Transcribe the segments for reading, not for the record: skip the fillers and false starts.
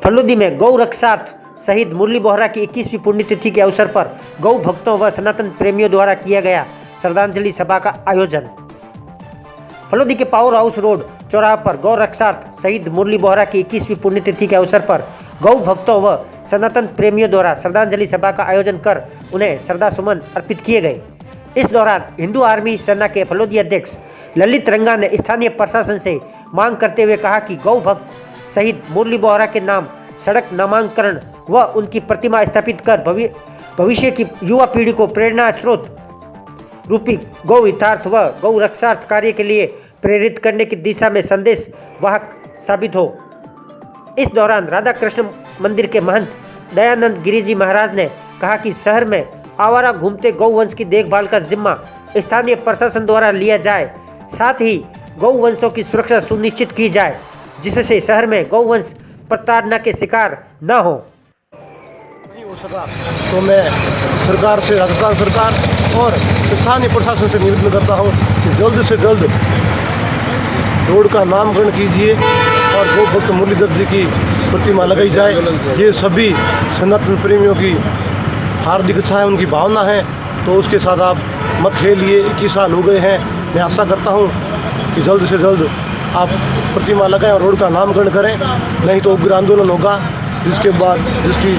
फलोदी में गौ रक्षार्थ शहीद मुरली बोहरा की 21वीं पुण्यतिथि के अवसर पर गौ भक्तों व सनातन प्रेमियों द्वारा किया गया श्रद्धांजलि सभा का आयोजन। फलोदी के पावर हाउस रोड चौराहा पर गौ रक्षार्थ शहीद मुरली बोहरा की 21वीं पुण्यतिथि के अवसर पर गौ भक्तों व सनातन प्रेमियों द्वारा श्रद्धांजलि सभा का आयोजन कर उन्हें श्रद्धासुमन अर्पित किए गए। इस दौरान हिंदू आर्मी सेना के फलोदी अध्यक्ष ललित रंगा ने स्थानीय प्रशासन से मांग करते हुए कहा कि गौ भक्त शहीद मुरली बोहरा के नाम सड़क नामांकन व उनकी प्रतिमा स्थापित कर भविष्य की युवा पीढ़ी को प्रेरणा स्रोत रूपी गौ हितार्थ व गौ रक्षार्थ कार्य के लिए प्रेरित करने की दिशा में संदेश वाहक साबित हो। इस दौरान राधा कृष्ण मंदिर के महंत दयानंद गिरी जी महाराज ने कहा कि शहर में आवारा घूमते गौवंश की देखभाल का जिम्मा स्थानीय प्रशासन द्वारा लिया जाए, साथ ही गौवंशों की सुरक्षा सुनिश्चित की जाए जिससे शहर में गौवंश प्रताड़ना के शिकार न हो सका। तो मैं सरकार से, राजस्थान सरकार और स्थानीय प्रशासन से निवेदन करता हूँ कि जल्द से जल्द रोड का नामकरण कीजिए और गौ भक्त मुरलीधर जी की प्रतिमा लगाई जाए। ये सभी सनातन प्रेमियों की हार्दिक इच्छा है, उनकी भावना है, तो उसके साथ आप मत खेलिए। 21 साल हो गए हैं। मैं आशा करता हूँ कि जल्द से जल्द आप प्रतिमा लगाएं और रोड का नामकरण करें, नहीं तो उग्र आंदोलन होगा जिसके बाद जिसकी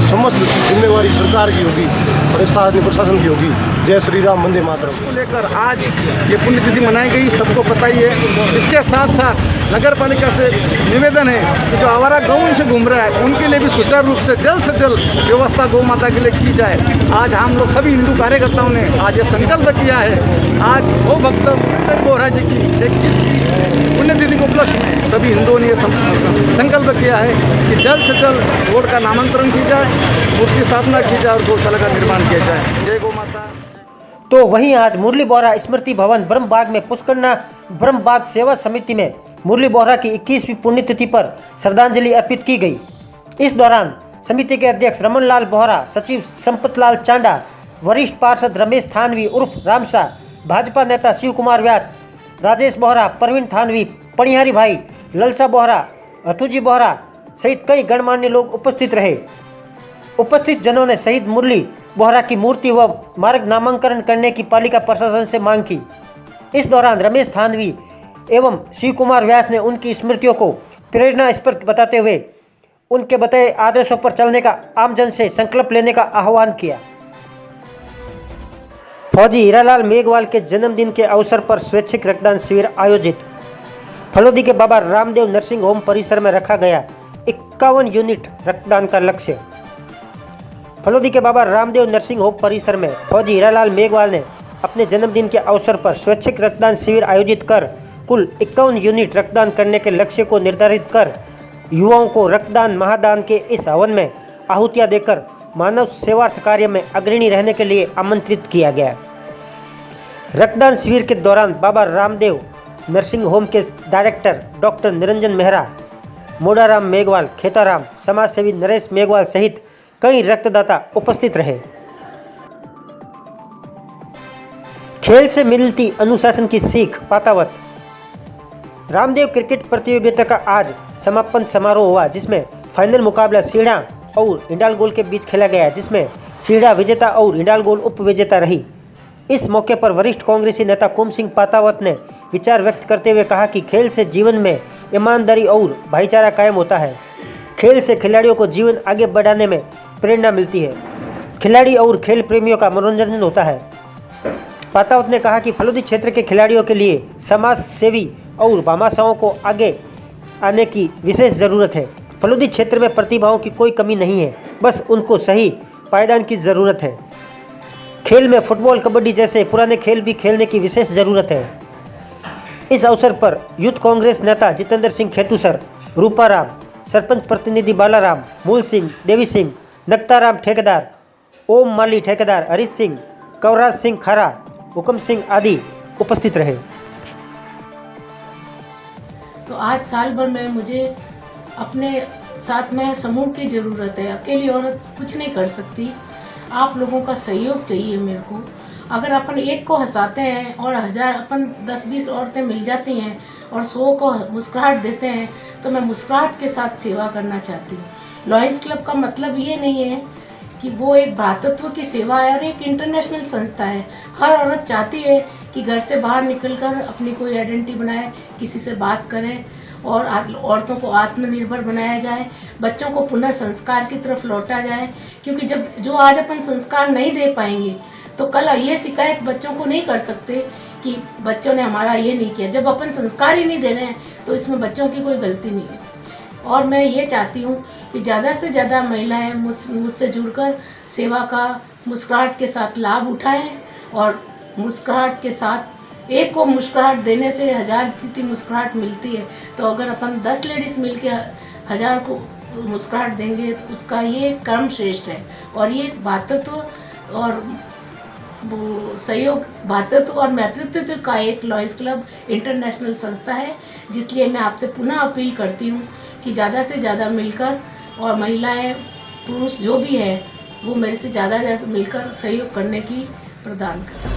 समस्त जिम्मेवारी सरकार की होगी और स्थानीय प्रशासन की होगी। जय श्री राम, वंदे मातरम। इसको लेकर आज ये पुण्यतिथि मनाई गई, सबको पता ही है। इसके साथ साथ नगर पालिका से निवेदन है कि जो आवारा गौ से घूम रहा है उनके लिए भी सुचारू रूप से जल्द व्यवस्था गौ माता के लिए की जाए। आज हम लोग सभी हिंदू कार्यकर्ताओं ने आज ये संकल्प किया है। आज गौ भक्त मुरली बोहरा जी की 21वीं पुण्यतिथि के उपलक्ष्य में सभी हिंदुओं ने संकल्प किया है कि जल्द से जल्द रोड का नामांतरण की जाए, मूर्ति स्थापना की जाए और गौशाला का निर्माण किया जाए। जय गौ माता। तो वहीं आज मुरली बोहरा स्मृति भवन ब्रह्मबाग में पुष्करना ब्रह्मबाग सेवा समिति में मुरली बोहरा की 21वीं पुण्यतिथि पर श्रद्धांजलि अर्पित की गई। इस दौरान समिति के अध्यक्ष रमन लाल बोहरा, सचिव संपत लाल चांडा, वरिष्ठ पार्षद रमेश थानवी उर्फ रामशाह, भाजपा नेता शिव कुमार व्यास, राजेश बोहरा, प्रवीण थानवी, पणिहारी भाई, ललसा बोहरा, हथुजी बोहरा सहित कई गणमान्य लोग उपस्थित रहे। उपस्थित जनों ने शहीद मुरली बोहरा की मूर्ति व मार्ग नामांकन करने की पालिका प्रशासन से मांग की। इस दौरान रमेश थानवी एवं शिव कुमार व्यास ने उनकी स्मृतियों को प्रेरणास्पद बताते हुए उनके बताए आदेशों पर चलने का आमजन से संकल्प लेने का आह्वान किया। फौजी हीरालाल मेघवाल के जन्मदिन के अवसर पर स्वैच्छिक रक्तदान शिविर आयोजित। फलोदी के बाबा रामदेव नर्सिंग होम परिसर में रखा गया 51 यूनिट रक्तदान का लक्ष्य। फलोदी के बाबा रामदेव नर्सिंग होम परिसर में फौजी हीरालाल मेघवाल ने अपने जन्मदिन के अवसर पर स्वैच्छिक रक्तदान शिविर आयोजित कर कुल 51 यूनिट रक्तदान करने के लक्ष्य को निर्धारित कर युवाओं को रक्तदान महादान के इस हवन में आहुतियाँ देकर मानव सेवार्थ कार्य में अग्रणी रहने के लिए आमंत्रित किया गया। रक्तदान शिविर के दौरान बाबा रामदेव नर्सिंग होम के डायरेक्टर डॉक्टर निरंजन मेहरा, मोडाराम मेघवाल, खेताराम, समाजसेवी नरेश मेघवाल सहित कई रक्तदाता उपस्थित रहे। खेल से मिलती अनुशासन की सीख पातावत। रामदेव क्रिकेट प्रतियोगिता का आज समापन समारोह हुआ जिसमें फाइनल मुकाबला सीढ़ा और हिंडालगोल के बीच खेला गया, जिसमें सीढ़ा विजेता और हिंडालगोल उप विजेता रही। इस मौके पर वरिष्ठ कांग्रेसी नेता कुम सिंह पातावत ने विचार व्यक्त करते हुए कहा कि खेल से जीवन में ईमानदारी और भाईचारा कायम होता है। खेल से खिलाड़ियों को जीवन आगे बढ़ाने में प्रेरणा मिलती है। खिलाड़ी और खेल प्रेमियों का मनोरंजन होता है। पातावत ने कहा कि फलोदी क्षेत्र के खिलाड़ियों के लिए समाज सेवी और भामाशाहों को आगे आने की विशेष ज़रूरत है। फलोदी क्षेत्र में प्रतिभाओं की कोई कमी नहीं है, बस उनको सही पायदान की ज़रूरत है। खेल में फुटबॉल, कबड्डी जैसे पुराने खेल भी खेलने की विशेष ज़रूरत है। इस अवसर पर यूथ कांग्रेस नेता जितेंद्र सिंह खेतुसर, रूपाराम, सरपंच प्रतिनिधि बालाराम, मूल सिंह, देवी सिंह, नक्ताराम ठेकेदार, ओम माली ठेकेदार, हरीश सिंह, कवराज सिंह खारा, हुकम सिंह आदि उपस्थित रहे। तो आज साल भर में मुझे अपने साथ में समूह की ज़रूरत है। अकेली औरत कुछ नहीं कर सकती। आप लोगों का सहयोग चाहिए मेरे को। अगर अपन एक को हंसाते हैं और 1000 अपन 10-20 औरतें मिल जाती हैं और 100 को मुस्कुराहट देते हैं, तो मैं मुस्कुराहट के साथ सेवा करना चाहती हूँ। लॉयंस क्लब का मतलब ये नहीं है कि वो एक भ्रातृत्व की सेवा है और एक इंटरनेशनल संस्था है। हर औरत चाहती है कि घर से बाहर निकलकर अपनी कोई आइडेंटिटी बनाए, किसी से बात करें और औरतों को आत्मनिर्भर बनाया जाए, बच्चों को पुनः संस्कार की तरफ लौटा जाए। क्योंकि जब जो आज अपन संस्कार नहीं दे पाएंगे तो कल ये शिकायत बच्चों को नहीं कर सकते कि बच्चों ने हमारा ये नहीं किया। जब अपन संस्कार ही नहीं दे रहे हैं तो इसमें बच्चों की कोई गलती नहीं है। और मैं ये चाहती हूँ कि ज़्यादा से ज़्यादा महिलाएं मुझसे जुड़कर सेवा का मुस्कुराहट के साथ लाभ उठाएं और मुस्कुराहट के साथ एक को मुस्कुराहट देने से 1000 की मुस्कुराहट मिलती है। तो अगर अपन 10 लेडीज़ मिलके 1000 को मुस्कुराहट देंगे तो उसका ये कर्म श्रेष्ठ है। और ये भातृत्व और वो सहयोग, भातृत्व और मैत्रित्व का एक लॉयंस क्लब इंटरनेशनल संस्था है। जिसलिए मैं आपसे पुनः अपील करती हूँ कि ज़्यादा से ज़्यादा मिलकर, और महिलाएं पुरुष जो भी है वो मेरे से ज़्यादा मिलकर सहयोग करने की प्रदान करें।